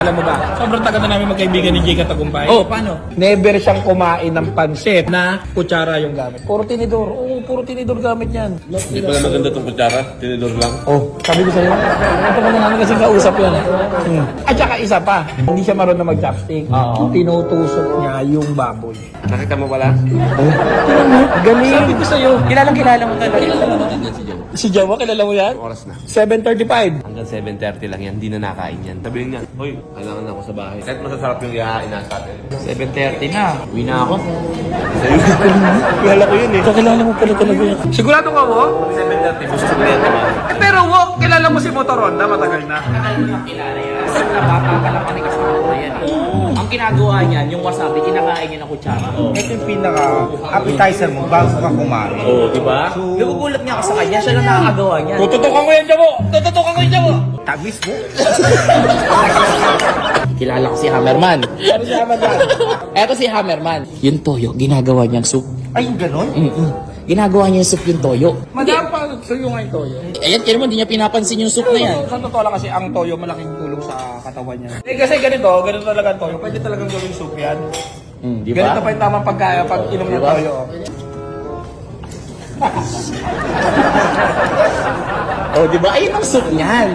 Alam mo ba, sobrang tagal na namin magkaibigan ni Jake Tagumpay. Oh, paano? Never siyang kumain ng pansit na kutsara yung gamit. Puro tinidor. Oo, puro tinidor gamit yan. Hindi pala maganda itong kutsara, tinidor lang. Oh, sabi ko sa'yo, ito ko na namin kasi kausap yan. At saka isa pa, hindi siya marunong mag-chopstick. Tinutusok niya yung baboy. Nakita mo pala? Tingnan mo, galing. Sabi ko sa'yo. Kilala mo talaga. Si Jawa, kilala mo yan? Oras na. 7:35. Hanggang 7:30 lang yan, hindi na nakain yan. Sabihin niya, hoy, kailangan ako sa bahay. Kahit masasarap yung ihahain natin. 7:30 na. Uwi na ako. Kilala ko yun eh. Kakilala mo pala talaga yan. Sigurado ka mo? 7:30, gusto ko yan naman. Pero wo, kilala mo si Motoronda, matagal na. Tagal mo nang kilala yan. Kasi bata pa lang kami kasama ko na yan. Ang ginagawa niyan, yung wasabi, kinakain niya ng kutsara. Ito yung pinaka-appetizer mo bago ka kumain. Oo, di ba? Nagugulat niya ako sa kanya, siya lang nakakagawa niyan. Tututukan ko yan, Jawo! Tututukan ko yan, Jawo! Tagwis mo. Kilala ko si Hammerman. Ano si Hammerman? Eto si Hammerman. Yung toyo, ginagawa niyang soup. Ay, yung ganon? Ginagawa niya yung soup yung toyo. Madam pa, suyo nga yung toyo. Ayan, kaya mo, hindi niya pinapansin yung soup na yan. Sa totoo lang kasi ang toyo malaking tulong sa katawan niya. Eh kasi ganito talaga ang toyo. Pwede talagang gawing soup yan. Di Ganito ba? pa yung tamang pagkaya pag inom ng Diba? toyo. Oh, di ba? Ayun ang soup niyan.